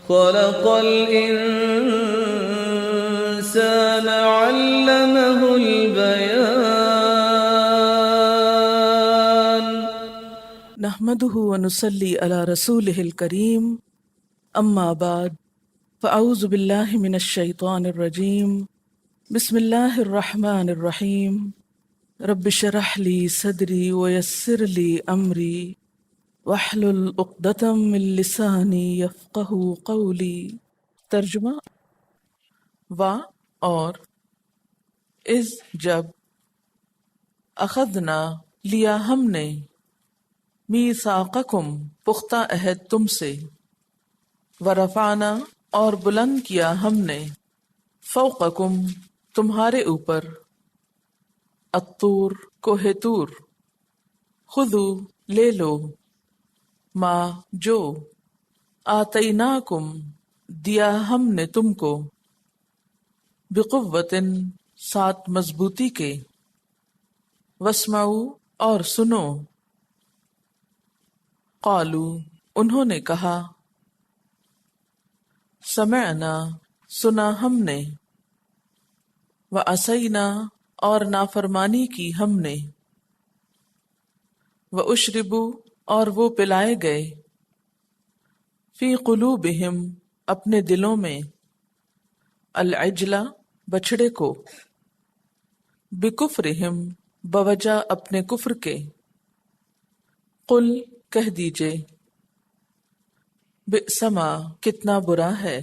خلق الإنسان علمه البيان. نحمده ونصلي على رسوله الكريم، اما بعد، فاعوذ بالله من الشيطان الرجيم. بسم الله الرحمن الرحيم. رب اشرح لي صدري ويسر لي امري واحلل عقدة من لساني يفقهوا قولي. ترجمہ: وا اور از جب، اخذنا لیا ہم نے، میثاقکم پختہ عہد تم سے، ورفعنا اور بلند کیا ہم نے، فوقکم تمہارے اوپر، الطور کوہ طور، خذو لے لو، ما جو، آتیناکم دیا ہم نے تم کو، بقوتن ساتھ مضبوطی کے، واسمعوا اور سنو، قالوا انہوں نے کہا، سمعنا سنا ہم نے، وعصینا اور نافرمانی کی ہم نے، واشربوا اور وہ پلائے گئے، فی قلوبہم اپنے دلوں میں، العجل بچھڑے کو، بکفرہم بوجہ اپنے کفر کے، قل کہہ دیجئے، بئس ما کتنا برا ہے،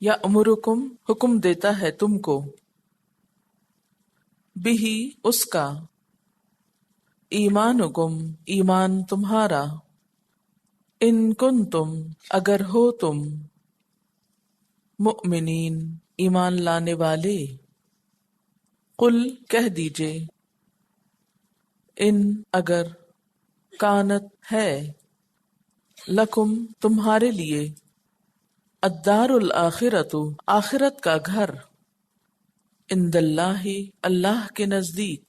یأمرکم حکم دیتا ہے تم کو، بہی اس کا، ایمانکم ایمان تمہارا، ان کنتم اگر ہو تم، مؤمنین ایمان لانے والے، قل کہہ دیجئے، ان اگر، کانت ہے، لکم تمہارے لیے، الدار الآخرۃ آخرت کا گھر، عند اللہ اللہ کے نزدیک،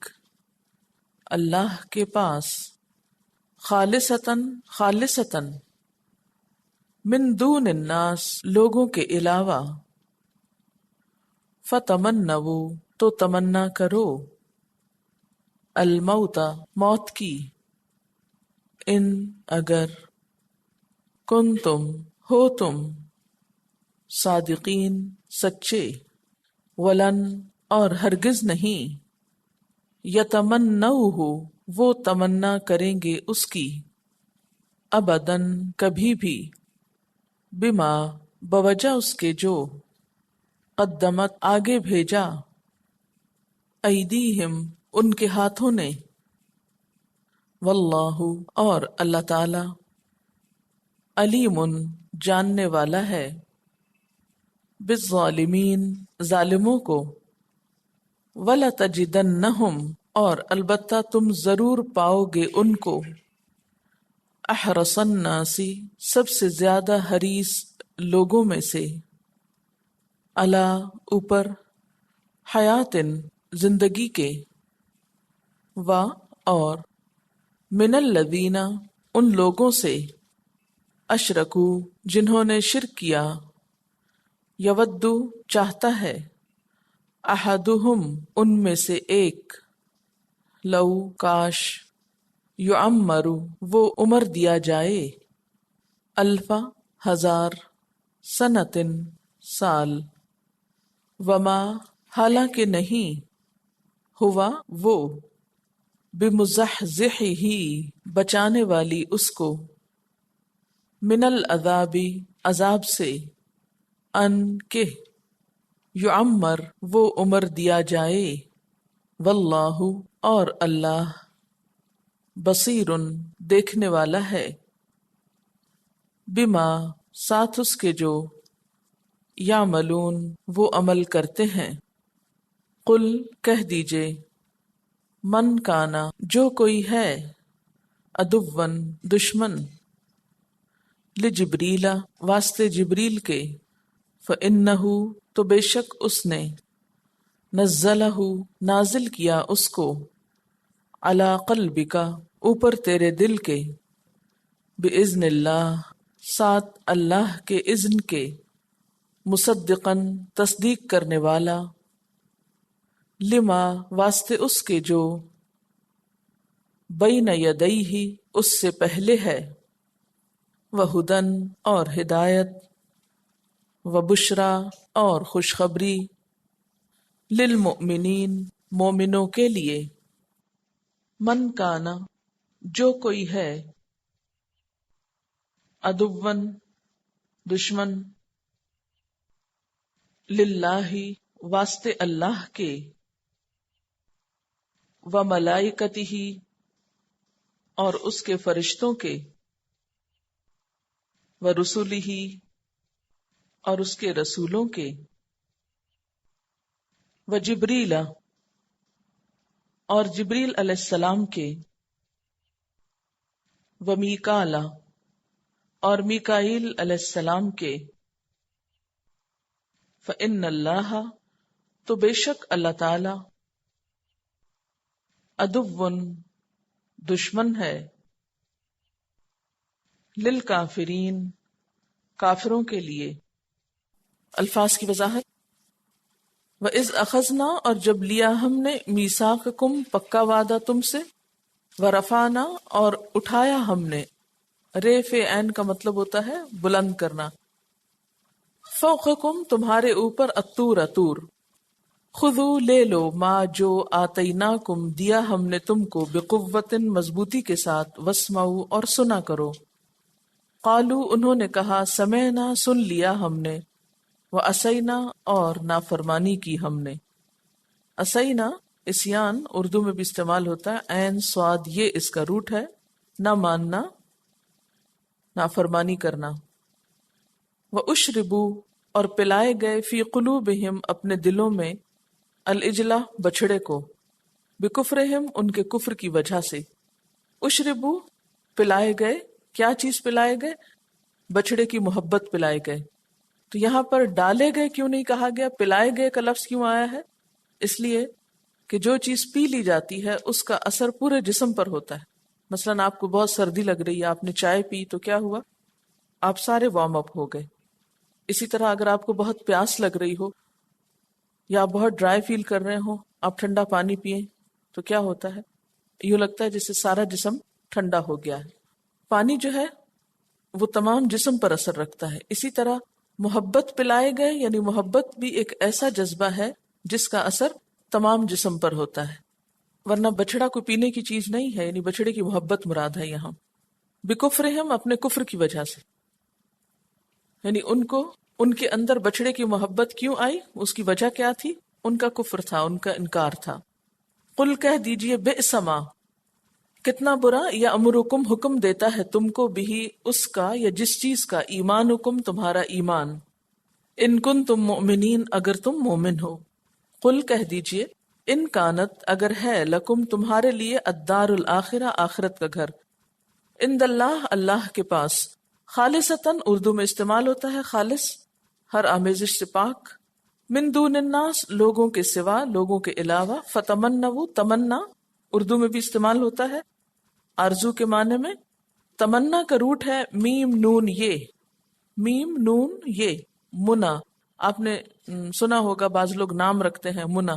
اللہ کے پاس، خالصتاً خالصتاً، من دون الناس لوگوں کے علاوہ، فتمنوا تو تمنا کرو، الموت موت کی، ان اگر، کنتم ہو تم، صادقین سچے، ولن اور ہرگز نہیں، یتمنوہ وہ تمنا کریں گے اس کی، ابداً کبھی بھی، بما بوجہ اس کے جو، قدمت آگے بھیجا، ایدیہم ان کے ہاتھوں نے، واللہ اور اللہ تعالی، علیم جاننے والا ہے، بالظالمین ظالموں کو، وَلَتَجِدَنَّهُمْ اور البتہ تم ضرور پاؤ گے ان کو، احرص الناس سب سے زیادہ حریص لوگوں میں سے، علی اوپر، حیاتن زندگی کے، و اور، من الذین ان لوگوں سے، اشرکو جنہوں نے شرک کیا، یودو چاہتا ہے، احدہم ان میں سے ایک، لو کاش، یعمر وہ عمر دیا جائے، الف ہزار، سنتن سال، وما حالانکہ نہیں، ہوا وہ، بمزحزحہ بچانے والی اس کو، من العذاب عذاب سے، ان کہ، یعمر وہ عمر دیا جائے، واللہ اور اللہ، بصیر دیکھنے والا ہے، بما ساتھ اس کے جو، یعملون وہ عمل کرتے ہیں، قل کہہ دیجئے، من کانا جو کوئی ہے، عدوًا دشمن، لجبریل واسطے جبریل کے، فإنہ تو بے شک اس نے، نزلہ نازل کیا اس کو، علی قلبک اوپر تیرے دل کے، بإذن اللہ ساتھ اللہ کے اذن کے، مصدقاً تصدیق کرنے والا، لما واسطے اس کے جو، بین یدیہ اس سے پہلے ہے، وہدن اور ہدایت، وبشرا اور خوشخبری، للمؤمنین مومنوں کے لیے، من کانا جو کوئی ہے، عدوً دشمن، للہ واسطے اللہ کے، وملائکتہ اور اس کے فرشتوں کے، ورسلہ اور اس کے رسولوں کے، وجبریل اور جبریل علیہ السلام کے، ومیکال اور میکائیل علیہ السلام کے، فإن اللہ تو بے شک اللہ تعالی، عدو دشمن ہے، للکافرین کافروں کے لیے۔ الفاظ کی وضاحت۔ وَإِذْ أَخَذْنَا اور جب لیا ہم نے، میثاقکم پکا وعدہ تم سے، ورفعنا اور اٹھایا ہم نے، ریفع عین کا مطلب ہوتا ہے بلند کرنا، فوقکم تمہارے اوپر، الطور طور، خذو لے لو، ما جو آتیناکم دیا ہم نے تم کو، بقوت مضبوطی کے ساتھ، واسمعوا اور سنا کرو، قالو انہوں نے کہا، سمعنا سن لیا ہم نے، وعصینا اور نافرمانی کی ہم نے۔ عصینا عصیان اردو میں بھی استعمال ہوتا ہے، عین صاد یہ اس کا روٹ ہے، نہ ماننا، نافرمانی کرنا۔ وَأُشْرِبُوا اور پلائے گئے، فی قلوبہم اپنے دلوں میں، العجلہ بچھڑے کو، بکفرہم ان کے کفر کی وجہ سے۔ اشربو پلائے گئے، کیا چیز پلائے گئے؟ بچھڑے کی محبت پلائے گئے۔ تو یہاں پر ڈالے گئے کیوں نہیں کہا گیا، پلائے گئے کا لفظ کیوں آیا ہے؟ اس لیے کہ جو چیز پی لی جاتی ہے اس کا اثر پورے جسم پر ہوتا ہے۔ مثلاً آپ کو بہت سردی لگ رہی ہے، آپ نے چائے پی تو کیا ہوا؟ آپ سارے وارم اپ ہو گئے۔ اسی طرح اگر آپ کو بہت پیاس لگ رہی ہو یا بہت ڈرائی فیل کر رہے ہو، آپ ٹھنڈا پانی پئیں تو کیا ہوتا ہے؟ یوں لگتا ہے جیسے سارا جسم ٹھنڈا ہو گیا ہے۔ پانی جو ہے وہ تمام جسم پر اثر رکھتا ہے۔ اسی طرح محبت پلائے گئے، یعنی محبت بھی ایک ایسا جذبہ ہے جس کا اثر تمام جسم پر ہوتا ہے، ورنہ بچڑا کوئی پینے کی چیز نہیں ہے، یعنی بچڑے کی محبت مراد ہے یہاں۔ بکفرہم اپنے کفر کی وجہ سے، یعنی ان کے اندر بچڑے کی محبت کیوں آئی، اس کی وجہ کیا تھی؟ ان کا کفر تھا، ان کا انکار تھا۔ قل کہہ دیجئے، بئس ما کتنا برا، یا امرکم حکم دیتا ہے تم کو، بھی اس کا یا جس چیز کا، ایمانکم تمہارا ایمان، ان کنتم مؤمنین اگر تم مومن ہو۔ قل کہہ دیجئے، ان کانت اگر ہے، لکم تمہارے لیے، الدار الآخرہ آخرت کا گھر، عند اللہ اللہ کے پاس، خالصتاً اردو میں استعمال ہوتا ہے خالص، ہر آمیزش سے پاک، من دون الناس لوگوں کے سوا، لوگوں کے علاوہ، فتمنوا تمنا اردو میں بھی استعمال ہوتا ہے آرزو کے معنی میں۔ تمنا کا روٹ ہے میم نون یہ، میم نون یہ، منا۔ آپ نے سنا ہوگا بعض لوگ نام رکھتے ہیں منا،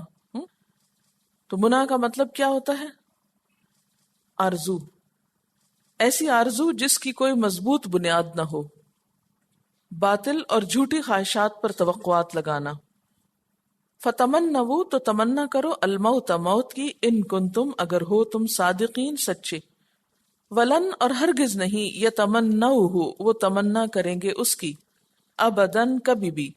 تو منا کا مطلب کیا ہوتا ہے؟ آرزو، ایسی آرزو جس کی کوئی مضبوط بنیاد نہ ہو، باطل اور جھوٹی خواہشات پر توقعات لگانا۔ فتمنوا تو تمنا کرو، الموت موت کی، ان کنتم اگر ہو تم صادقین سچے، ولن اور ہرگز نہیں، یتمنوہ وہ تمنا کریں گے اس کی، ابداً کبھی بھی،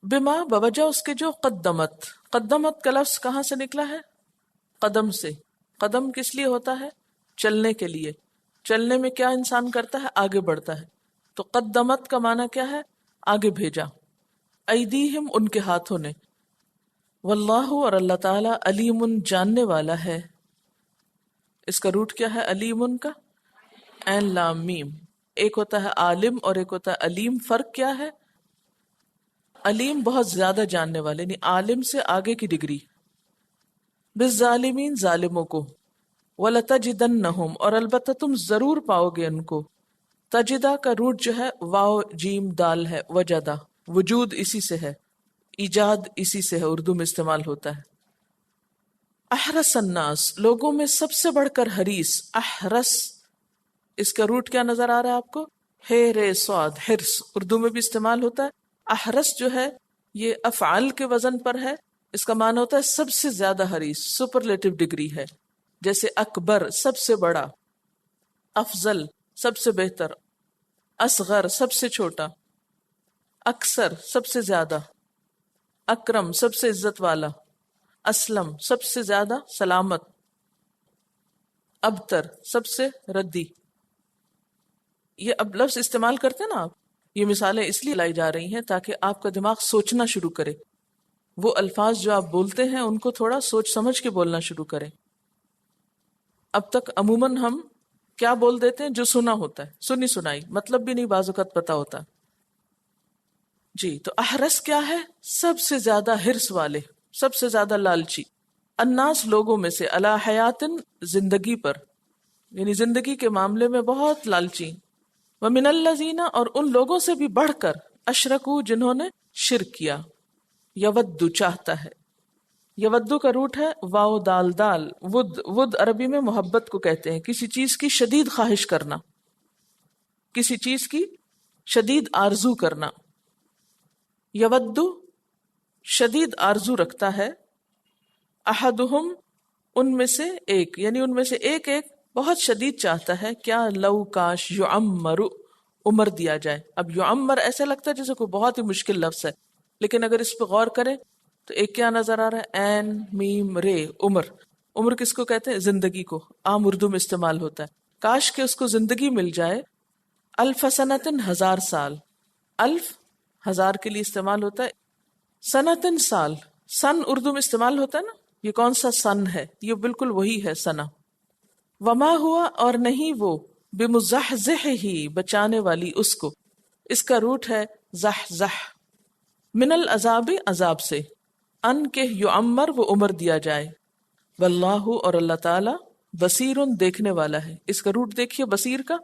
بما بوجہ اس کے جو، قدمت قدمت کا لفظ کہاں سے نکلا ہے؟ قدم سے۔ قدم کس لیے ہوتا ہے؟ چلنے کے لیے۔ چلنے میں کیا انسان کرتا ہے؟ آگے بڑھتا ہے۔ تو قدمت کا معنی کیا ہے؟ آگے بھیجا۔ ایدیہم ان کے ہاتھوں نے، واللہ اور اللہ تعالیٰ، علیم جاننے والا ہے۔ اس کا روٹ کیا ہے علیم کا؟ عین لام میم۔ ایک ہوتا ہے عالم اور ایک ہوتا ہے علیم، فرق کیا ہے؟ علیم بہت زیادہ جاننے والے، یعنی عالم سے آگے کی ڈگری۔ بالظالمین ظالموں کو، وَلَتَجِدَنَّهُمْ اور البتہ تم ضرور پاؤ گے ان کو، تجدہ کا روٹ جو ہے واو جیم دال ہے، وجدہ، وجود اسی سے ہے، ایجاد اسی سے ہے، اردو میں استعمال ہوتا ہے۔ احرس الناس، لوگوں میں سب سے بڑھ کر حریص، احرس، اس کا روٹ کیا نظر آ رہا ہے آپ کو؟ ہے رے صاد، حرص، اردو میں بھی استعمال ہوتا ہے۔ احرس جو ہے یہ افعال کے وزن پر ہے، اس کا معنی ہوتا ہے سب سے زیادہ حریص، سپرلیٹو ڈگری ہے، جیسے اکبر سب سے بڑا، افضل سب سے بہتر، اصغر سب سے چھوٹا، اکثر سب سے زیادہ، اکرم سب سے عزت والا، اسلم سب سے زیادہ سلامت، ابتر سب سے ردی۔ یہ اب لفظ استعمال کرتے نا آپ، یہ مثالیں اس لیے لائی جا رہی ہیں تاکہ آپ کا دماغ سوچنا شروع کرے، وہ الفاظ جو آپ بولتے ہیں ان کو تھوڑا سوچ سمجھ کے بولنا شروع کریں۔ اب تک عموماً ہم کیا بول دیتے ہیں؟ جو سنا ہوتا ہے، سنی سنائی، مطلب بھی نہیں بعض اوقات پتا ہوتا۔ جی، تو احرس کیا ہے؟ سب سے زیادہ حرص والے، سب سے زیادہ لالچی، الناس لوگوں میں سے، علی حیاتن زندگی پر، یعنی زندگی کے معاملے میں بہت لالچی، ومن الذین اور ان لوگوں سے بھی بڑھ کر، اشرکو جنہوں نے شرک کیا، یودو چاہتا ہے، یودو کا روٹ ہے واو دال دال، ود، ود عربی میں محبت کو کہتے ہیں، کسی چیز کی شدید خواہش کرنا، کسی چیز کی شدید آرزو کرنا۔ یودو شدید آرزو رکھتا ہے، احدہم ان میں سے ایک، یعنی ان میں سے ایک بہت شدید چاہتا ہے، کیا؟ لو کاش یعمر، عمر دیا جائے۔ اب یعمر ایسے لگتا ہے جیسے کوئی بہت ہی مشکل لفظ ہے، لیکن اگر اس پہ غور کریں تو ایک کیا نظر آ رہا ہے؟ این میم رے، عمر۔ عمر کس کو کہتے ہیں؟ زندگی کو، عام اردو میں استعمال ہوتا ہے۔ کاش کہ اس کو زندگی مل جائے، الف سنتن، 1000 سال، الف ہزار کے لیے استعمال ہوتا ہے، سنتن سال، سن اردو میں استعمال ہوتا ہے نا، یہ کون سا سن ہے؟ یہ بالکل وہی ہے، سنا۔ وما ہوا اور نہیں وہ، بمزحزح ہی بچانے والی اس کو، اس کا روٹ ہے زحزح، من العذاب عذاب سے، ان کے یعمر وہ عمر دیا جائے، واللہ اور اللہ تعالی بصیر دیکھنے والا ہے۔ اس کا روٹ دیکھیے بصیر کا،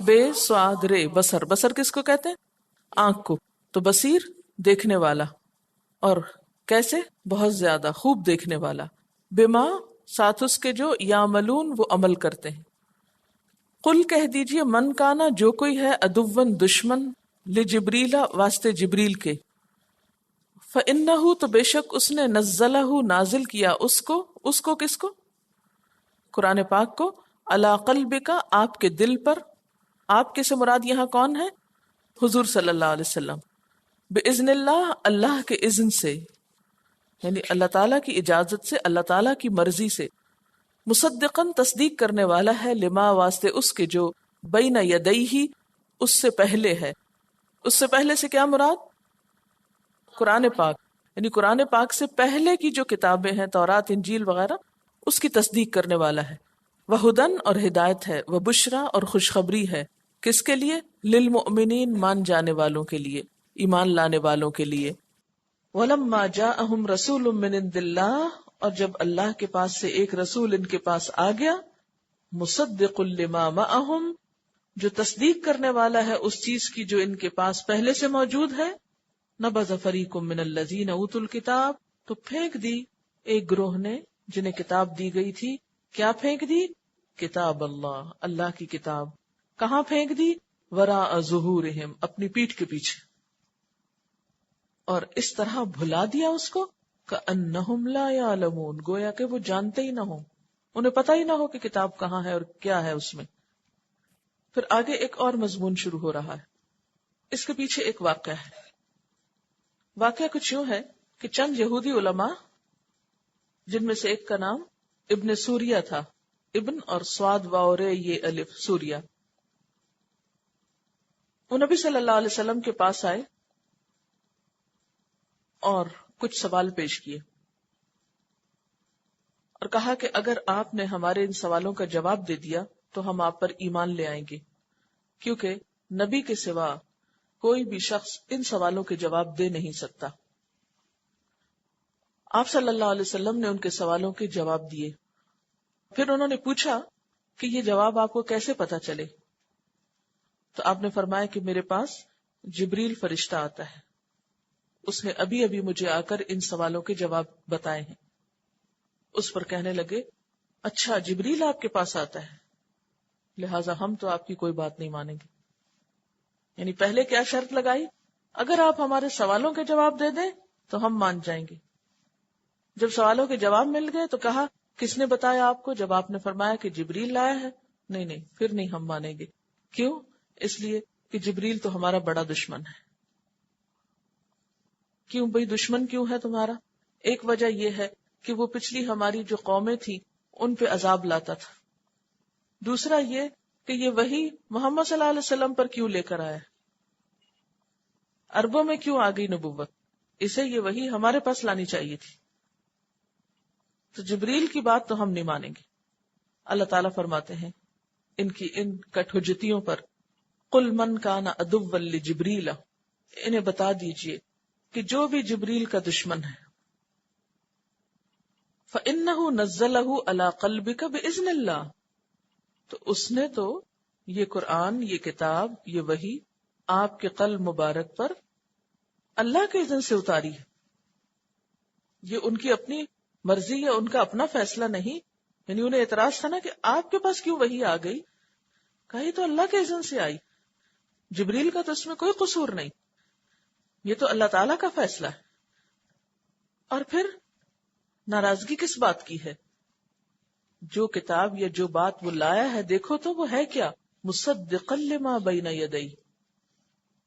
بے سواد رے، بصر، بصر کس کو کہتے ہیں؟ آنکھ کو، تو بصیر دیکھنے والا، اور کیسے؟ بہت زیادہ خوب دیکھنے والا، بما ساتھ اس کے جو یعملون وہ عمل کرتے ہیں۔ قل کہہ دیجئے، من کانا جو کوئی ہے، عدوً دشمن، لجبریل واسطے جبریل کے، فإنہ تو بے شک اس نے، نزلہ نازل کیا اس کو کس کو؟ قرآن پاک کو، علی قلبک آپ کے دل پر، آپ کے سے مراد یہاں کون ہے؟ حضور صلی اللہ علیہ وسلم، بإذن اللہ، اللہ کے اذن سے، یعنی اللہ تعالیٰ کی اجازت سے، اللہ تعالیٰ کی مرضی سے، مصدقاً تصدیق کرنے والا ہے، لما واسطے اس کے جو، بین یدیہ اس سے پہلے ہے۔ اس سے پہلے سے کیا مراد؟ قرآن پاک، یعنی قرآن پاک سے پہلے کی جو کتابیں ہیں، تورات، انجیل وغیرہ، اس کی تصدیق کرنے والا ہے۔ وہدن اور ہدایت ہے، وبشرا اور خوشخبری ہے، کس کے لیے؟ للمؤمنین مان جانے والوں کے لیے، ایمان لانے والوں کے لیے۔ وَلَمَّا جَاءَهُمْ رَسُولٌ مِّنْ عِندِ اللَّهِ اور جب اللہ کے پاس سے ایک رسول ان کے پاس آ گیا، مُصَدِّقٌ لِّمَا مَعَهُمْ جو تصدیق کرنے والا ہے اس چیز کی جو ان کے پاس پہلے سے موجود ہے، نَبَذَ فَرِيقٌ مِّنَ الَّذِينَ أُوتُوا الْكِتَابَ تو پھینک دی ایک گروہ نے جنہیں کتاب دی گئی تھی۔ کیا پھینک دی؟ کتاب اللہ، اللہ کی کتاب۔ کہاں پھینک دی؟ وراء ظہورہم، اپنی پیٹھ کے پیچھے، اور اس طرح بھلا دیا اس کو، کأنہم لا یعلمون گویا کہ وہ جانتے ہی نہ ہوں، انہیں پتہ ہی نہ ہو کہ کتاب کہاں ہے اور کیا ہے اس میں۔ پھر آگے ایک اور مضمون شروع ہو رہا ہے، اس کے پیچھے ایک واقعہ ہے۔ واقعہ کچھ یوں ہے کہ چند یہودی علماء، جن میں سے ایک کا نام ابن سوریہ تھا، ابن اور سواد واورے یہ الف، سوریہ، وہ نبی صلی اللہ علیہ وسلم کے پاس آئے اور کچھ سوال پیش کیے اور کہا کہ اگر آپ نے ہمارے ان سوالوں کا جواب دے دیا تو ہم آپ پر ایمان لے آئیں گے، کیونکہ نبی کے سوا کوئی بھی شخص ان سوالوں کے جواب دے نہیں سکتا۔ آپ صلی اللہ علیہ وسلم نے ان کے سوالوں کے جواب دیے۔ پھر انہوں نے پوچھا کہ یہ جواب آپ کو کیسے پتا چلے؟ تو آپ نے فرمایا کہ میرے پاس جبریل فرشتہ آتا ہے، اس نے ابھی ابھی مجھے آ کر ان سوالوں کے جواب بتائے ہیں۔ اس پر کہنے لگے اچھا جبریل آپ کے پاس آتا ہے، لہٰذا ہم تو آپ کی کوئی بات نہیں مانیں گے۔ یعنی پہلے کیا شرط لگائی؟ اگر آپ ہمارے سوالوں کے جواب دے دیں تو ہم مان جائیں گے۔ جب سوالوں کے جواب مل گئے تو کہا کس نے بتایا آپ کو؟ جب آپ نے فرمایا کہ جبریل لایا ہے، نہیں پھر نہیں ہم مانیں گے۔ کیوں؟ اس لیے کہ جبریل تو ہمارا بڑا دشمن ہے۔ کیوں بھئی دشمن کیوں ہے تمہارا؟ ایک وجہ یہ ہے کہ وہ پچھلی ہماری جو قومیں تھیں ان پہ عذاب لاتا تھا۔ دوسرا یہ کہ یہ وحی محمد صلی اللہ علیہ وسلم پر کیوں لے کر آیا؟ عربوں میں کیوں آ گئی نبوت؟ اسے یہ وحی ہمارے پاس لانی چاہیے تھی۔ تو جبریل کی بات تو ہم نہیں مانیں گے۔ اللہ تعالیٰ فرماتے ہیں ان کی ان کٹ حجتیوں پر، قل من کان عدوا لجبریل، انہیں بتا دیجئے کہ جو بھی جبریل کا دشمن ہے، فإنہ نزلہ علی قلبک بإذن اللہ، تو اس نے تو یہ قرآن، یہ کتاب، یہ وحی آپ کے قلب مبارک پر اللہ کے اذن سے اتاری ہے۔ یہ ان کی اپنی مرضی ہے، ان کا اپنا فیصلہ نہیں۔ یعنی انہیں اعتراض تھا نا کہ آپ کے پاس کیوں وحی آ گئی؟ کہا تو اللہ کے اذن سے آئی، جبریل کا تو اس میں کوئی قصور نہیں، یہ تو اللہ تعالیٰ کا فیصلہ ہے۔ اور پھر ناراضگی کس بات کی ہے؟ جو کتاب یا جو بات وہ لایا ہے، دیکھو تو وہ ہے کیا؟ مصدقا لما بین یدیہ،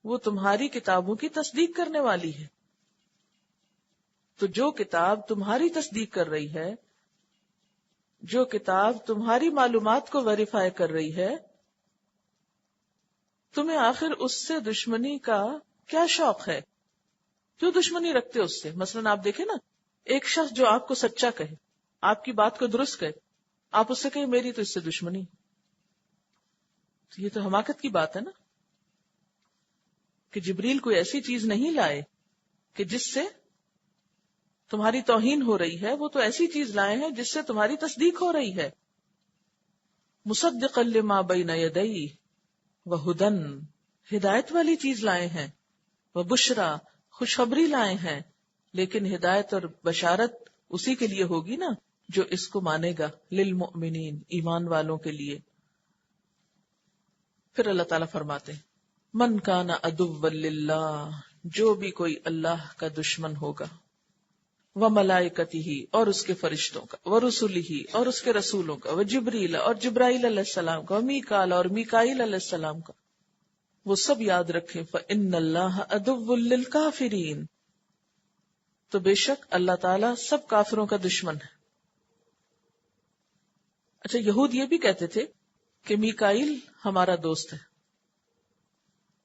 وہ تمہاری کتابوں کی تصدیق کرنے والی ہے۔ تو جو کتاب تمہاری تصدیق کر رہی ہے، جو کتاب تمہاری معلومات کو ویریفائی کر رہی ہے، تمہیں آخر اس سے دشمنی کا کیا شوق ہے؟ کیوں دشمنی رکھتے اس سے؟ مثلا آپ دیکھیں نا، ایک شخص جو آپ کو سچا کہے، آپ کی بات کو درست کہے، آپ اس سے کہیں میری تو اس سے دشمنی، تو یہ تو حماقت کی بات ہے نا، کہ جبریل کوئی ایسی چیز نہیں لائے کہ جس سے تمہاری توہین ہو رہی ہے، وہ تو ایسی چیز لائے ہیں جس سے تمہاری تصدیق ہو رہی ہے۔ مصدقا لما بین یدیہ وہدن، ہدایت والی چیز لائے ہیں، وبشرا، خوشخبری لائے ہیں، لیکن ہدایت اور بشارت اسی کے لیے ہوگی نا جو اس کو مانے گا، للمؤمنین، ایمان والوں کے لیے۔ پھر اللہ تعالیٰ فرماتے ہیں من کان عدوا للہ، جو بھی کوئی اللہ کا دشمن ہوگا، وملائکتہ، اور اس کے فرشتوں کا، ورسلہ، اور اس کے رسولوں کا، وجبریل، اور جبرائیل علیہ السلام کا، ومیکال، اور میکائیل علیہ السلام کا، وہ سب یاد رکھیں فإن اللہ عدو للکافرین، تو بے شک اللہ تعالیٰ سب کافروں کا دشمن ہے۔ اچھا، یہود یہ بھی کہتے تھے کہ میکائیل ہمارا دوست ہے،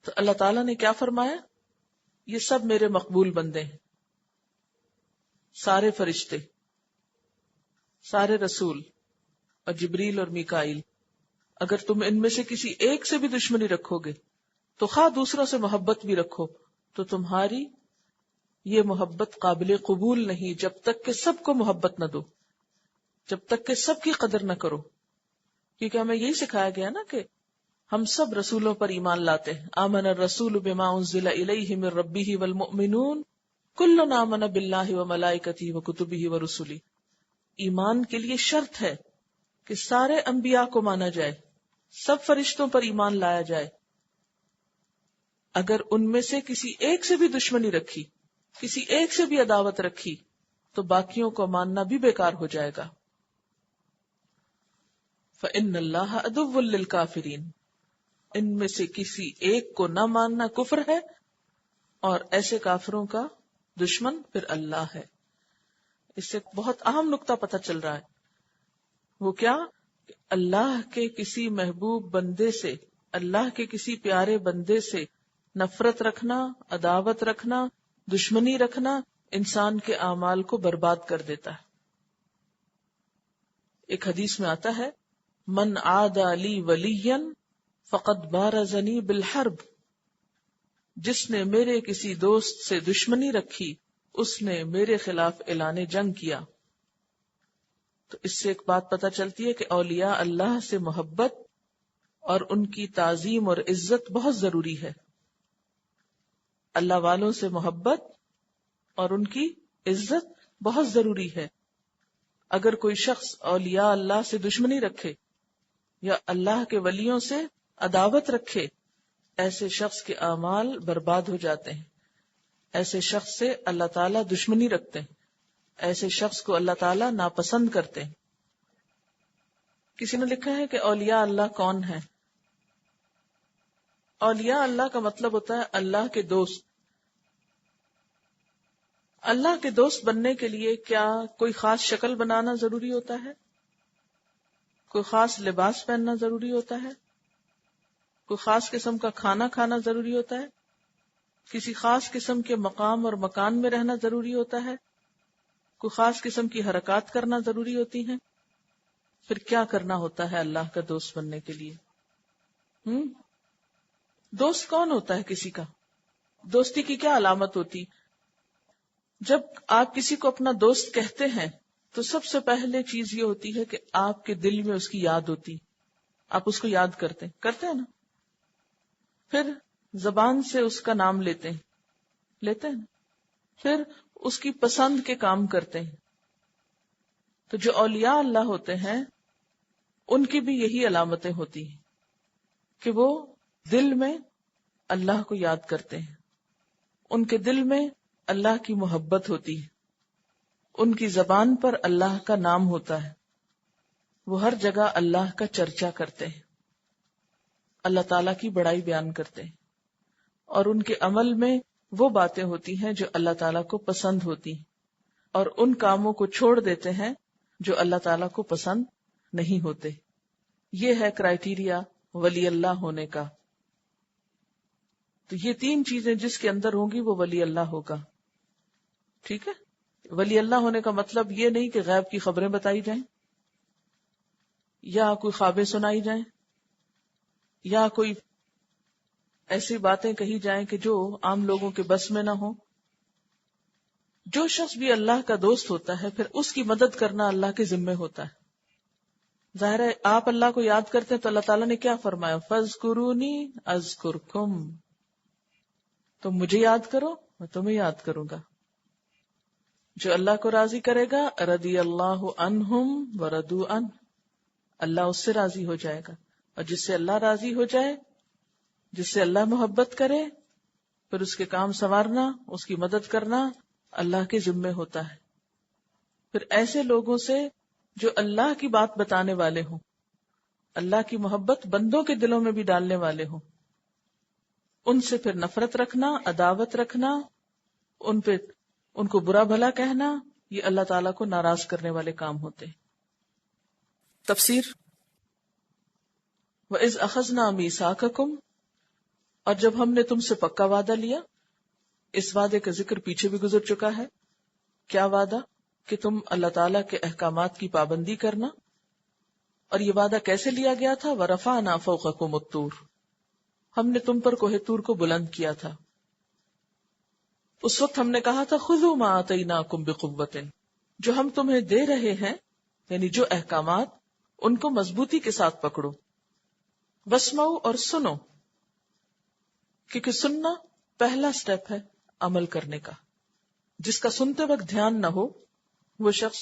تو اللہ تعالیٰ نے کیا فرمایا؟ یہ سب میرے مقبول بندے ہیں، سارے فرشتے، سارے رسول، اور جبریل اور میکائیل۔ اگر تم ان میں سے کسی ایک سے بھی دشمنی رکھو گے تو خواہ دوسروں سے محبت بھی رکھو، تو تمہاری یہ محبت قابل قبول نہیں جب تک کہ سب کو محبت نہ دو، جب تک کہ سب کی قدر نہ کرو۔ کیونکہ ہمیں یہی سکھایا گیا نا کہ ہم سب رسولوں پر ایمان لاتے ہیں۔ آمن الرسول بما انزل الیہ من ربہ والمؤمنون کل آمن باللہ وملائکتہ وکتبہ ورسلہ۔ ایمان کے لیے شرط ہے کہ سارے انبیاء کو مانا جائے، سب فرشتوں پر ایمان لایا جائے۔ اگر ان میں سے کسی ایک سے بھی دشمنی رکھی، کسی ایک سے بھی عداوت رکھی، تو باقیوں کو ماننا بھی بیکار ہو جائے گا۔ فإن اللہ عدو للکافرین، ان میں سے کسی ایک کو نہ ماننا کفر ہے، اور ایسے کافروں کا دشمن پھر اللہ ہے۔ اس سے بہت اہم نقطہ پتہ چل رہا ہے، وہ کیا؟ کہ اللہ کے کسی محبوب بندے سے، اللہ کے کسی پیارے بندے سے نفرت رکھنا، عداوت رکھنا، دشمنی رکھنا انسان کے اعمال کو برباد کر دیتا ہے۔ ایک حدیث میں آتا ہے من عادى لي وليا فقد بارزني بالحرب، جس نے میرے کسی دوست سے دشمنی رکھی اس نے میرے خلاف اعلان جنگ کیا۔ تو اس سے ایک بات پتہ چلتی ہے کہ اولیاء اللہ سے محبت اور ان کی تعظیم اور عزت بہت ضروری ہے. اللہ والوں سے محبت اور ان کی عزت بہت ضروری ہے. اگر کوئی شخص اولیاء اللہ سے دشمنی رکھے یا اللہ کے ولیوں سے عداوت رکھے، ایسے شخص کے اعمال برباد ہو جاتے ہیں. ایسے شخص سے اللہ تعالیٰ دشمنی رکھتے ہیں، ایسے شخص کو اللہ تعالیٰ ناپسند کرتے ہیں. کسی نے لکھا ہے کہ اولیاء اللہ کون ہیں؟ اولیاء اللہ کا مطلب ہوتا ہے اللہ کے دوست. اللہ کے دوست بننے کے لیے کیا کوئی خاص شکل بنانا ضروری ہوتا ہے؟ کوئی خاص لباس پہننا ضروری ہوتا ہے؟ کوئی خاص قسم کا کھانا کھانا ضروری ہوتا ہے؟ کسی خاص قسم کے مقام اور مکان میں رہنا ضروری ہوتا ہے؟ کوئی خاص قسم کی حرکات کرنا ضروری ہوتی ہیں؟ پھر کیا کرنا ہوتا ہے اللہ کا دوست بننے کے لیے؟ دوست کون ہوتا ہے کسی کا؟ دوستی کی کیا علامت ہوتی؟ جب آپ کسی کو اپنا دوست کہتے ہیں تو سب سے پہلے چیز یہ ہوتی ہے کہ آپ کے دل میں اس کی یاد ہوتی، آپ اس کو یاد کرتے ہیں نا. پھر زبان سے اس کا نام لیتے ہیں نا. پھر اس کی پسند کے کام کرتے ہیں. تو جو اولیاء اللہ ہوتے ہیں ان کی بھی یہی علامتیں ہوتی ہیں کہ وہ دل میں اللہ کو یاد کرتے ہیں، ان کے دل میں اللہ کی محبت ہوتی ہے، ان کی زبان پر اللہ کا نام ہوتا ہے، وہ ہر جگہ اللہ کا چرچا کرتے ہیں، اللہ تعالیٰ کی بڑائی بیان کرتے ہیں، اور ان کے عمل میں وہ باتیں ہوتی ہیں جو اللہ تعالیٰ کو پسند ہوتی ہیں، اور ان کاموں کو چھوڑ دیتے ہیں جو اللہ تعالیٰ کو پسند نہیں ہوتے. یہ ہے کرائیٹیریا ولی اللہ ہونے کا. تو یہ 3 چیزیں جس کے اندر ہوں گی وہ ولی اللہ ہوگا. ٹھیک ہے؟ ولی اللہ ہونے کا مطلب یہ نہیں کہ غیب کی خبریں بتائی جائیں، یا کوئی خوابیں سنائی جائیں، یا کوئی ایسی باتیں کہی جائیں کہ جو عام لوگوں کے بس میں نہ ہو. جو شخص بھی اللہ کا دوست ہوتا ہے پھر اس کی مدد کرنا اللہ کے ذمے ہوتا ہے. ظاہر ہے آپ اللہ کو یاد کرتے ہیں تو اللہ تعالیٰ نے کیا فرمایا؟ فَاذْكُرُونِي أَذْكُرْكُمْ، تم مجھے یاد کرو میں تمہیں یاد کروں گا. جو اللہ کو راضی کرے گا رضی اللہ عنہم ورضوا عنہ، اللہ اس سے راضی ہو جائے گا. اور جس سے اللہ راضی ہو جائے، جس سے اللہ محبت کرے، پھر اس کے کام سنوارنا، اس کی مدد کرنا اللہ کے ذمے ہوتا ہے. پھر ایسے لوگوں سے جو اللہ کی بات بتانے والے ہوں، اللہ کی محبت بندوں کے دلوں میں بھی ڈالنے والے ہوں، ان سے پھر نفرت رکھنا، عداوت رکھنا، ان کو برا بھلا کہنا، یہ اللہ تعالیٰ کو ناراض کرنے والے کام ہوتے ہیں. تفسیر: وَإِذْ أَخَذْنَا مِيثَاقَكُمْ، اور جب ہم نے تم سے پکا وعدہ لیا. اس وعدے کا ذکر پیچھے بھی گزر چکا ہے. کیا وعدہ؟ کہ تم اللہ تعالیٰ کے احکامات کی پابندی کرنا. اور یہ وعدہ کیسے لیا گیا تھا؟ وَرَفَعْنَا فَوْقَكُمُ الطُّورَ، ہم نے تم پر کوہ طور کو بلند کیا تھا. اس وقت ہم نے کہا تھا خذوا ما آتیناکم بقوۃ، جو ہم تمہیں دے رہے ہیں یعنی جو احکامات، ان کو مضبوطی کے ساتھ پکڑو. واسمعوا، اور سنو، کیونکہ سننا پہلا سٹیپ ہے عمل کرنے کا. جس کا سنتے وقت دھیان نہ ہو وہ شخص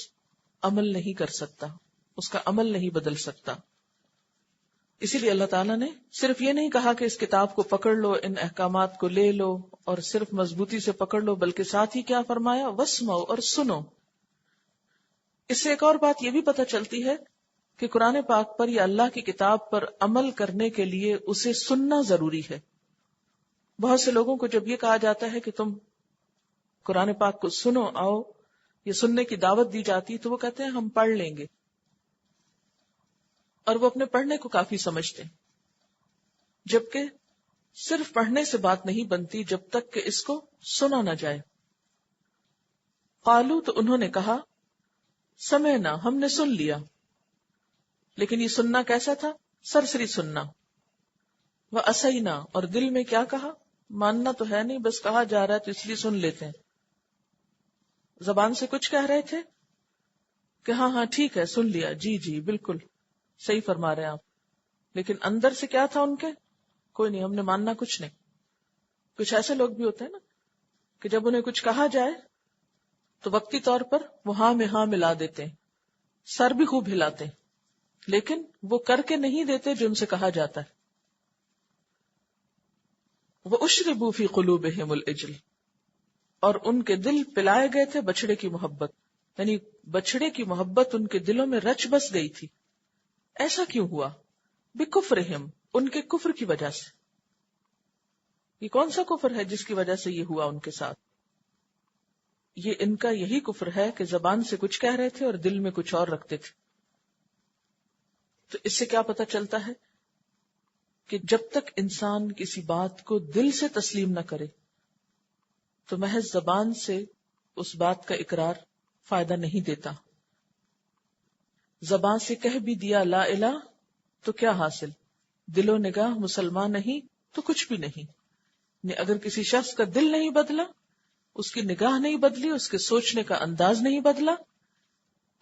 عمل نہیں کر سکتا، اس کا عمل نہیں بدل سکتا. اسی لیے اللہ تعالیٰ نے صرف یہ نہیں کہا کہ اس کتاب کو پکڑ لو، ان احکامات کو لے لو اور صرف مضبوطی سے پکڑ لو، بلکہ ساتھ ہی کیا فرمایا؟ واسمعوا، اور سنو. اس سے ایک اور بات یہ بھی پتہ چلتی ہے کہ قرآن پاک پر یا اللہ کی کتاب پر عمل کرنے کے لیے اسے سننا ضروری ہے. بہت سے لوگوں کو جب یہ کہا جاتا ہے کہ تم قرآن پاک کو سنو، آؤ، یہ سننے کی دعوت دی جاتی تو وہ کہتے ہیں ہم پڑھ لیں گے، اور وہ اپنے پڑھنے کو کافی سمجھتے ہیں، جبکہ صرف پڑھنے سے بات نہیں بنتی جب تک کہ اس کو سنا نہ جائے. قالو، تو انہوں نے کہا، سمعنا، ہم نے سن لیا. لیکن یہ سننا کیسا تھا؟ سرسری سننا. وَأَسَيْنَا، اور دل میں کیا کہا؟ ماننا تو ہے نہیں، بس کہا جا رہا ہے تو اس لیے سن لیتے ہیں. زبان سے کچھ کہہ رہے تھے کہ ہاں ہاں ٹھیک ہے سن لیا، جی جی بالکل صحیح فرما رہے ہیں آپ، لیکن اندر سے کیا تھا ان کے؟ کوئی نہیں، ہم نے ماننا کچھ نہیں. کچھ ایسے لوگ بھی ہوتے ہیں نا کہ جب انہیں کچھ کہا جائے تو وقتی طور پر وہ ہاں میں ہاں ملا دیتے ہیں، سر بھی خوب ہلاتے ہیں، لیکن وہ کر کے نہیں دیتے جو ان سے کہا جاتا ہے. وَأُشْرِبُوا فِي قُلُوبِهِمُ الْعِجْلَ، اور ان کے دل پلائے گئے تھے بچڑے کی محبت، یعنی بچڑے کی محبت ان کے دلوں میں رچ بس گئی تھی. ایسا کیوں ہوا؟ بِكُفْرِهِمْ، ان کے کفر کی وجہ سے. یہ کون سا کفر ہے جس کی وجہ سے یہ ہوا ان کے ساتھ؟ یہ ان کا یہی کفر ہے کہ زبان سے کچھ کہہ رہے تھے اور دل میں کچھ اور رکھتے تھے. تو اس سے کیا پتہ چلتا ہے کہ جب تک انسان کسی بات کو دل سے تسلیم نہ کرے تو محض زبان سے اس بات کا اقرار فائدہ نہیں دیتا. زبان سے کہہ بھی دیا لا الہ تو کیا حاصل؟ دل و نگاہ مسلمان نہیں تو کچھ بھی نہیں. اگر کسی شخص کا دل نہیں بدلا، اس کی نگاہ نہیں بدلی، اس کے سوچنے کا انداز نہیں بدلا،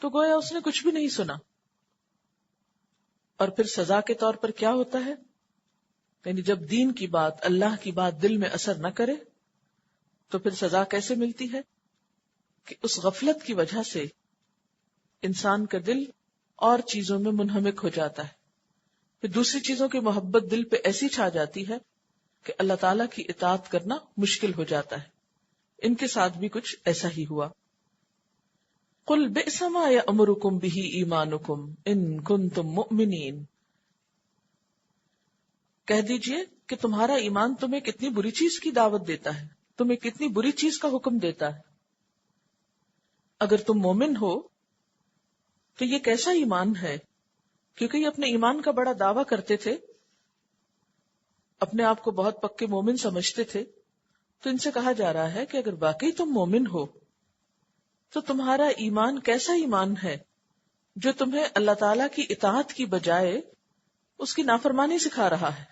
تو گویا اس نے کچھ بھی نہیں سنا. اور پھر سزا کے طور پر کیا ہوتا ہے؟ یعنی جب دین کی بات، اللہ کی بات دل میں اثر نہ کرے تو پھر سزا کیسے ملتی ہے؟ کہ اس غفلت کی وجہ سے انسان کا دل اور چیزوں میں منہمک ہو جاتا ہے. پھر دوسری چیزوں کی محبت دل پہ ایسی چھا جاتی ہے کہ اللہ تعالیٰ کی اطاعت کرنا مشکل ہو جاتا ہے. ان کے ساتھ بھی کچھ ایسا ہی ہوا. قُلْ بِئْسَ مَا يَأْمُرُكُمْ بِهِ إِيمَانُكُمْ إِن كُنتُم مُؤْمِنِينَ، کہہ دیجئے کہ تمہارا ایمان تمہیں کتنی بری چیز کی دعوت دیتا ہے، تمہیں کتنی بری چیز کا حکم دیتا ہے. اگر تم مومن ہو تو یہ کیسا ایمان ہے؟ کیونکہ یہ اپنے ایمان کا بڑا دعویٰ کرتے تھے، اپنے آپ کو بہت پکے مومن سمجھتے تھے. تو ان سے کہا جا رہا ہے کہ اگر واقعی تم مومن ہو تو تمہارا ایمان کیسا ایمان ہے جو تمہیں اللہ تعالی کی اطاعت کی بجائے اس کی نافرمانی سکھا رہا ہے.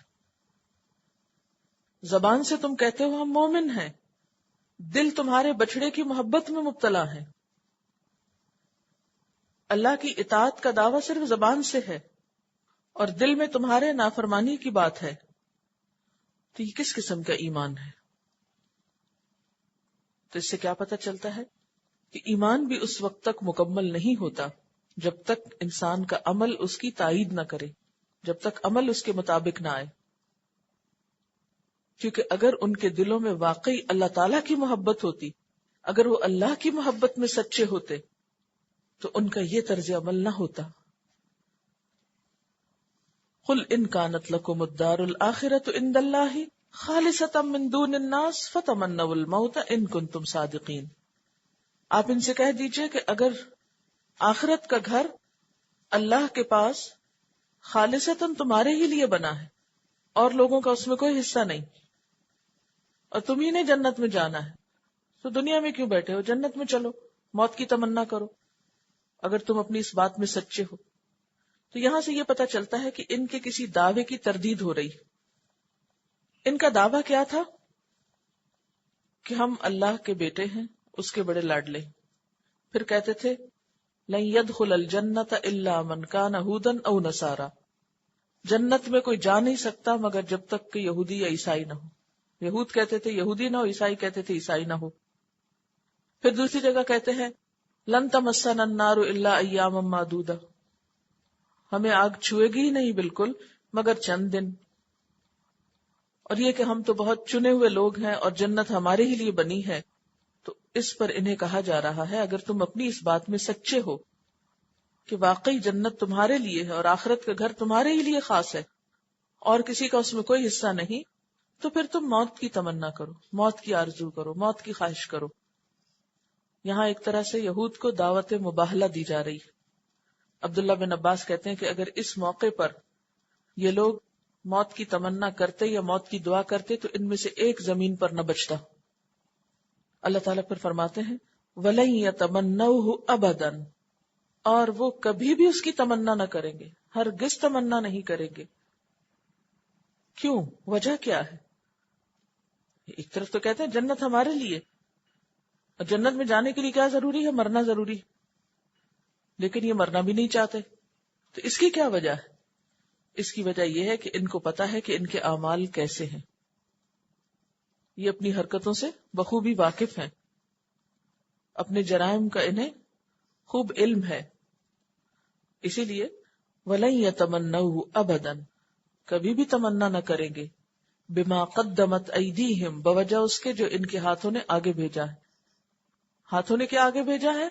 زبان سے تم کہتے ہو ہم مومن ہیں، دل تمہارے بچڑے کی محبت میں مبتلا ہے. اللہ کی اطاعت کا دعویٰ صرف زبان سے ہے اور دل میں تمہارے نافرمانی کی بات ہے. تو یہ کس قسم کا ایمان ہے؟ تو اس سے کیا پتہ چلتا ہے کہ ایمان بھی اس وقت تک مکمل نہیں ہوتا جب تک انسان کا عمل اس کی تائید نہ کرے، جب تک عمل اس کے مطابق نہ آئے. کیونکہ اگر ان کے دلوں میں واقعی اللہ تعالیٰ کی محبت ہوتی، اگر وہ اللہ کی محبت میں سچے ہوتے تو ان کا یہ طرز عمل نہ ہوتا. قُلْ إِنْ كَانَتْ لَكُمُ الدَّارُ الْآخِرَةُ عِنْدَ اللَّهِ خَالِصَةً مِّن دُونِ النَّاسِ فَتَمَنَّوُا الْمَوْتَ إِن كُنتُمْ صَادِقِينَ. آپ ان سے کہہ دیجئے کہ اگر آخرت کا گھر اللہ کے پاس خالصتاً تمہارے ہی لیے بنا ہے اور لوگوں کا اس میں کوئی حصہ نہیں، اور تم ہی نے جنت میں جانا ہے، تو دنیا میں کیوں بیٹھے ہو؟ جنت میں چلو، موت کی تمنا کرو اگر تم اپنی اس بات میں سچے ہو. تو یہاں سے یہ پتہ چلتا ہے کہ ان کے کسی دعوے کی تردید ہو رہی. ان کا دعویٰ کیا تھا؟ کہ ہم اللہ کے بیٹے ہیں، اس کے بڑے لاڈلے. پھر کہتے تھے لن يدخل الجنت الا من كان هودا او نصارا، جنت میں کوئی جا نہیں سکتا مگر جب تک کہ یہودی یا عیسائی نہ ہو. یہود کہتے تھے یہودی نہ ہو، عیسائی کہتے تھے عیسائی نہ ہو. پھر دوسری جگہ کہتے ہیں لن تمسنا النار الا ایاما معدودہ، ہمیں آگ چھوئے گی ہی نہیں بالکل مگر چند دن. اور یہ کہ ہم تو بہت چنے ہوئے لوگ ہیں اور جنت ہمارے ہی لیے بنی ہے. تو اس پر انہیں کہا جا رہا ہے اگر تم اپنی اس بات میں سچے ہو کہ واقعی جنت تمہارے لیے ہے اور آخرت کا گھر تمہارے ہی لیے خاص ہے اور کسی کا اس میں کوئی حصہ نہیں، تو پھر تم موت کی تمنا کرو، موت کی آرزو کرو، موت کی خواہش کرو. یہاں ایک طرح سے یہود کو دعوت مباہلہ دی جا رہی ہے. عبداللہ بن عباس کہتے ہیں کہ اگر اس موقع پر یہ لوگ موت کی تمنا کرتے یا موت کی دعا کرتے تو ان میں سے ایک زمین پر نہ بچتا. اللہ تعالیٰ پھر فرماتے ہیں وَلَن يَتَمَنَّوْهُ أَبَدًا، اور وہ کبھی بھی اس کی تمنا نہ کریں گے، ہرگز تمنا نہیں کریں گے. کیوں؟ وجہ کیا ہے؟ ایک طرف تو کہتے ہیں جنت ہمارے لیے، اور جنت میں جانے کے لیے کیا ضروری ہے؟ مرنا ضروری ہے، لیکن یہ مرنا بھی نہیں چاہتے. تو اس کی کیا وجہ ہے؟ اس کی وجہ یہ ہے کہ ان کو پتا ہے کہ ان کے اعمال کیسے ہیں، یہ اپنی حرکتوں سے بخوبی واقف ہیں، اپنے جرائم کا انہیں خوب علم ہے، اسی لیے وَلَن يَتَمَنَّوْهُ أَبَدًا، کبھی بھی تمنا نہ کریں گے، بما قدمت ایدیہم، بوجہ اس کے جو ان کے ہاتھوں نے آگے بھیجا ہے. ہاتھوں نے کیا آگے بھیجا ہے؟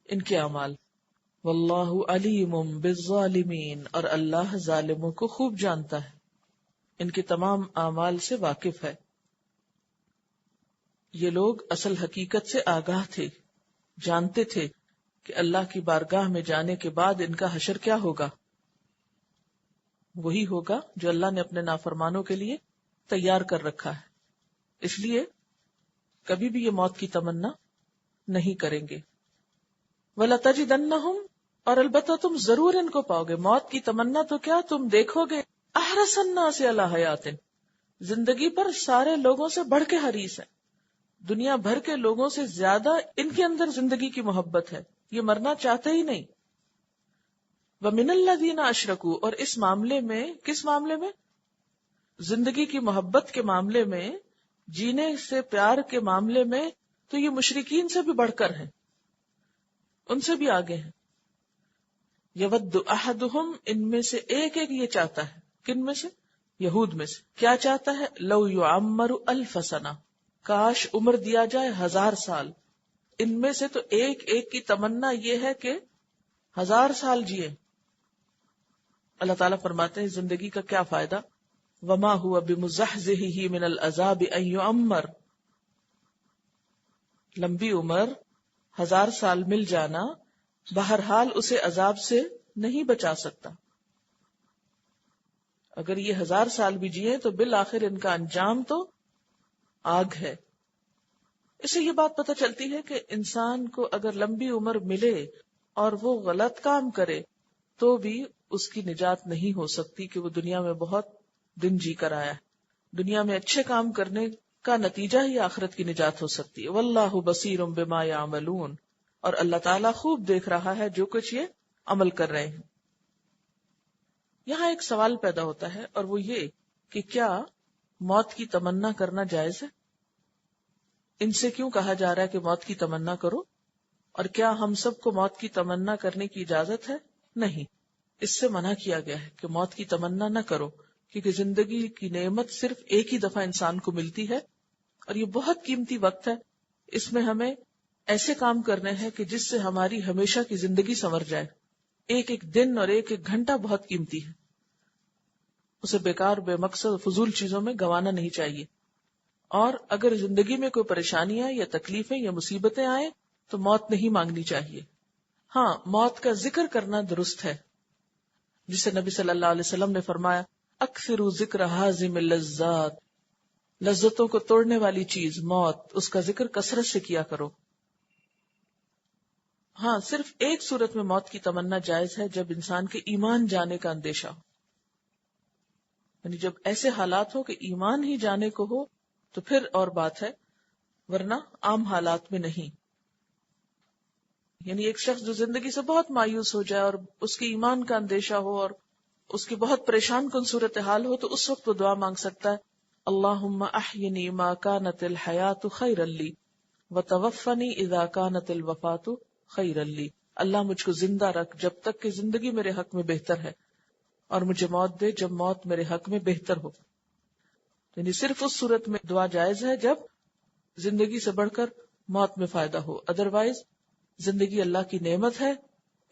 ان کے اعمال. واللہ علیم بالظالمین، اور اللہ ظالموں کو خوب جانتا ہے، ان کے تمام اعمال سے واقف ہے. یہ لوگ اصل حقیقت سے آگاہ تھے، جانتے تھے کہ اللہ کی بارگاہ میں جانے کے بعد ان کا حشر کیا ہوگا، وہی ہوگا جو اللہ نے اپنے نافرمانوں کے لیے تیار کر رکھا ہے. اس لیے کبھی بھی یہ موت کی تمنا نہیں کریں گے. وَلَتَجِدَنَّهُمْ، اور البتہ تم ضرور ان کو پاؤ گے. موت کی تمنا تو کیا، تم دیکھو گے احرص الناس علی حیات، زندگی پر سارے لوگوں سے بڑھ کے حریص ہے، دنیا بھر کے لوگوں سے زیادہ ان کے اندر زندگی کی محبت ہے، یہ مرنا چاہتے ہی نہیں. وَمِنَ الَّذِينَ أَشْرَكُوا، اور اس معاملے میں، کس معاملے میں؟ زندگی کی محبت کے معاملے میں، جینے سے پیار کے معاملے میں تو یہ مشرکین سے بھی بڑھ کر ہیں، ان سے بھی آگے ہیں. یود احدہم، ان میں سے ایک ایک یہ چاہتا ہے، کن میں سے؟ یہود میں سے. کیا چاہتا ہے؟ لو یعمر الف سنہ، کاش عمر دیا جائے 1000 سال. ان میں سے تو ایک ایک کی تمنا یہ ہے کہ 1000 سال جیے. اللہ تعالیٰ فرماتے ہیں زندگی کا کیا فائدہ؟ وما هو بمزحزحه من العذاب ان يعمر، لمبی عمر 1000 سال مل جانا بہرحال اسے عذاب سے نہیں بچا سکتا. اگر یہ 1000 سال بھی جیے تو بالآخر ان کا انجام تو آگ ہے. اس سے یہ بات پتہ چلتی ہے کہ انسان کو اگر لمبی عمر ملے اور وہ غلط کام کرے تو بھی اس کی نجات نہیں ہو سکتی کہ وہ دنیا میں بہت دن جی کر آیا ہے. دنیا میں اچھے کام کرنے کا نتیجہ ہی آخرت کی نجات ہو سکتی ہے. واللہ بصیر بما یعملون، اور اللہ تعالیٰ خوب دیکھ رہا ہے جو کچھ یہ عمل کر رہے ہیں. یہاں ایک سوال پیدا ہوتا ہے اور وہ یہ کہ کیا موت کی تمنا کرنا جائز ہے؟ ان سے کیوں کہا جا رہا ہے کہ موت کی تمنا کرو؟ اور کیا ہم سب کو موت کی تمنا کرنے کی اجازت ہے؟ نہیں، اس سے منع کیا گیا ہے کہ موت کی تمنا نہ کرو، کیونکہ زندگی کی نعمت صرف ایک ہی دفعہ انسان کو ملتی ہے اور یہ بہت قیمتی وقت ہے. اس میں ہمیں ایسے کام کرنے ہیں کہ جس سے ہماری ہمیشہ کی زندگی سنور جائے. ایک ایک دن اور ایک ایک گھنٹہ بہت قیمتی ہے، اسے بیکار بے مقصد فضول چیزوں میں گنوانا نہیں چاہیے. اور اگر زندگی میں کوئی پریشانیاں یا تکلیفیں یا مصیبتیں آئیں تو موت نہیں مانگنی چاہیے. ہاں، موت کا ذکر کرنا درست ہے، جسے نبی صلی اللہ علیہ وسلم نے فرمایا اکثروا ذکر ہازم اللذات، لذتوں کو توڑنے والی چیز موت، اس کا ذکر کثرت سے کیا کرو. ہاں، صرف ایک صورت میں موت کی تمنا جائز ہے، جب انسان کے ایمان جانے کا اندیشہ ہو، یعنی جب ایسے حالات ہو کہ ایمان ہی جانے کو ہو تو پھر اور بات ہے، ورنہ عام حالات میں نہیں. یعنی ایک شخص جو زندگی سے بہت مایوس ہو جائے اور اس کے ایمان کا اندیشہ ہو اور اس کی بہت پریشان کن صورتحال ہو تو اس وقت وہ دعا مانگ سکتا ہے اللہم احینی ما کانت الحیات خیرا لی وتوفنی اذا کانت الوفات خیرا لی. اللہ مجھ کو زندہ رکھ جب تک کہ زندگی میرے حق میں بہتر ہے، اور مجھے موت دے جب موت میرے حق میں بہتر ہو. یعنی صرف اس صورت میں دعا جائز ہے جب زندگی سے بڑھ کر موت میں فائدہ ہو، ادروائز زندگی اللہ کی نعمت ہے،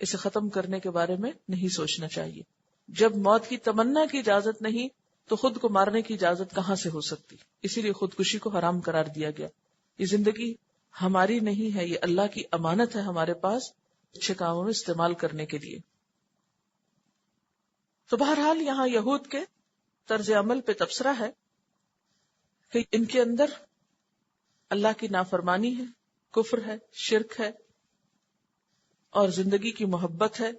اسے ختم کرنے کے بارے میں نہیں سوچنا چاہیے. جب موت کی تمنا کی اجازت نہیں تو خود کو مارنے کی اجازت کہاں سے ہو سکتی؟ اسی لیے خودکشی کو حرام قرار دیا گیا. یہ زندگی ہماری نہیں ہے، یہ اللہ کی امانت ہے ہمارے پاس اچھے کاموں میں استعمال کرنے کے لیے. تو بہرحال یہاں یہود کے طرز عمل پہ تبصرہ ہے کہ ان کے اندر اللہ کی نافرمانی ہے، کفر ہے، شرک ہے اور زندگی کی محبت ہے،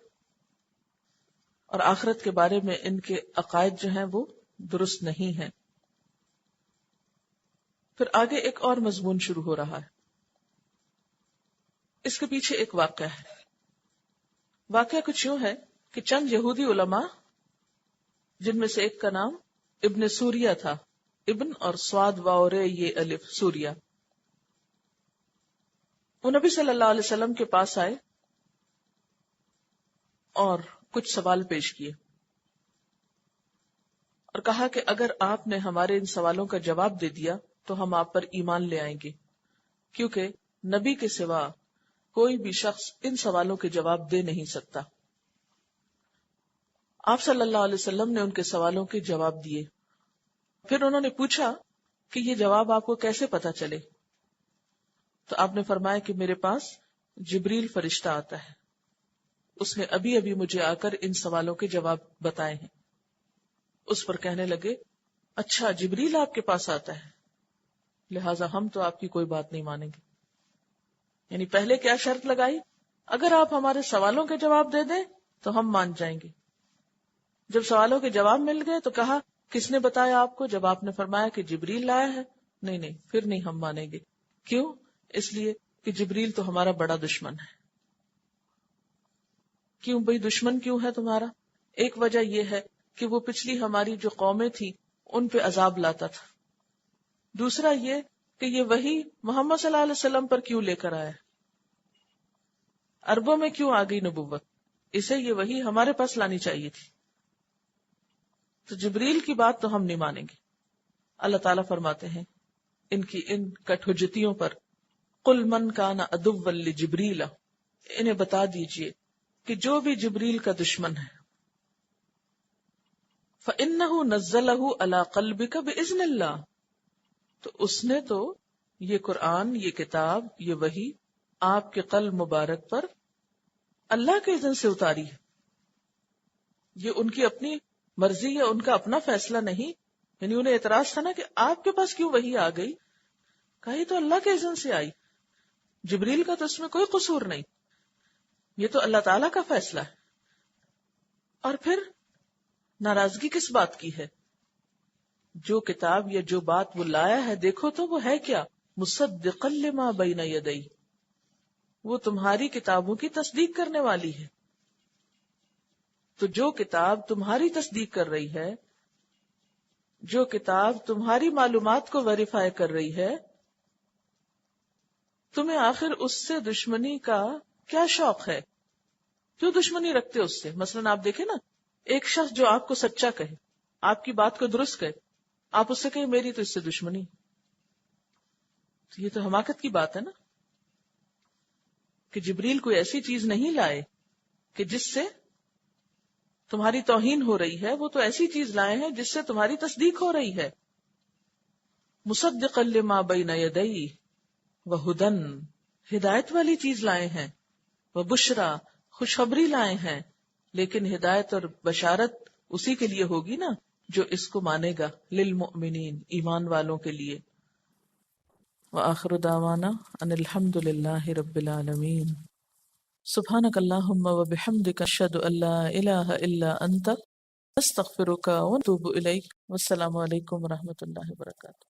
اور آخرت کے بارے میں ان کے عقائد جو ہیں وہ درست نہیں ہیں. پھر آگے ایک اور مضمون شروع ہو رہا ہے. اس کے پیچھے ایک واقعہ ہے. واقعہ کچھ یوں ہے کہ چند یہودی علماء جن میں سے ایک کا نام ابن سوریہ تھا، ابن اور سواد واورے یہ الف سوریہ. وہ نبی صلی اللہ علیہ وسلم کے پاس آئے اور کچھ سوال پیش کیے اور کہا کہ اگر آپ نے ہمارے ان سوالوں کا جواب دے دیا تو ہم آپ پر ایمان لے آئیں گے، کیونکہ نبی کے سوا کوئی بھی شخص ان سوالوں کے جواب دے نہیں سکتا. آپ صلی اللہ علیہ وسلم نے ان کے سوالوں کے جواب دیے. پھر انہوں نے پوچھا کہ یہ جواب آپ کو کیسے پتا چلے؟ تو آپ نے فرمایا کہ میرے پاس جبریل فرشتہ آتا ہے، اس نے ابھی ابھی مجھے آ کر ان سوالوں کے جواب بتائے ہیں. اس پر کہنے لگے اچھا جبریل آپ کے پاس آتا ہے، لہٰذا ہم تو آپ کی کوئی بات نہیں مانیں گے. یعنی پہلے کیا شرط لگائی؟ اگر آپ ہمارے سوالوں کے جواب دے دیں تو ہم مان جائیں گے. جب سوالوں کے جواب مل گئے تو کہا کس نے بتایا آپ کو؟ جب آپ نے فرمایا کہ جبریل لایا ہے، نہیں پھر نہیں ہم مانیں گے. کیوں؟ اس لیے کہ جبریل تو ہمارا بڑا دشمن ہے. کیوں بھئی دشمن کیوں ہے تمہارا؟ ایک وجہ یہ ہے کہ وہ پچھلی ہماری جو قومیں تھی ان پہ عذاب لاتا تھا. دوسرا یہ کہ یہ وحی محمد صلی اللہ علیہ وسلم پر کیوں لے کر آیا؟ عربوں میں کیوں آ گئی نبوت؟ اسے یہ وحی ہمارے پاس لانی چاہیے تھی. تو جبریل کی بات تو ہم نہیں مانیں گے. اللہ تعالیٰ فرماتے ہیں ان کی ان کٹ حجتیوں پر قل من کان عدوا لجبریل، انہیں بتا دیجئے کہ جو بھی جبریل کا دشمن ہے فَإِنَّهُ نَزَّلَهُ عَلَى قَلْبِكَ بِإِذْنِ اللَّهِ، تو اس نے تو یہ قرآن، یہ کتاب، یہ وحی آپ کے قلب مبارک پر اللہ کے اذن سے اتاری ہے. یہ ان کی اپنی مرضی ہے، ان کا اپنا فیصلہ نہیں. یعنی انہیں اعتراض تھا نا کہ آپ کے پاس کیوں وحی آ گئی؟ کہا یہ تو اللہ کے اذن سے آئی، جبریل کا تو اس میں کوئی قصور نہیں، یہ تو اللہ تعالیٰ کا فیصلہ ہے. اور پھر ناراضگی کس بات کی ہے؟ جو کتاب یا جو بات وہ لایا ہے دیکھو تو وہ ہے کیا؟ مصدقا لما بین یدیہ، وہ تمہاری کتابوں کی تصدیق کرنے والی ہے. تو جو کتاب تمہاری تصدیق کر رہی ہے، جو کتاب تمہاری معلومات کو ویریفائی کر رہی ہے، تمہیں آخر اس سے دشمنی کا کیا شوق ہے؟ کیوں دشمنی رکھتے اس سے؟ مثلا آپ دیکھیں نا، ایک شخص جو آپ کو سچا کہے، آپ کی بات کو درست کہے، آپ اس سے کہیں میری تو اس سے دشمنی، تو یہ تو حماقت کی بات ہے نا. کہ جبریل کوئی ایسی چیز نہیں لائے کہ جس سے تمہاری توہین ہو رہی ہے، وہ تو ایسی چیز لائے ہیں جس سے تمہاری تصدیق ہو رہی ہے. مصدقا لما بین یدیہ وہدن، ہدایت والی چیز لائے ہیں، وبشرا، خوشخبری لائے ہیں. لیکن ہدایت اور بشارت اسی کے لیے ہوگی نا جو اس کو مانے گا، للمؤمنین، ایمان والوں کے لیے. وآخر دعوانا ان الحمد للہ رب العالمین. سبحانک اللہم وبحمدک اشہد ان لا الہ الا انت استغفرک واتوب الیک. والسلام علیکم ورحمۃ اللہ وبرکاتہ.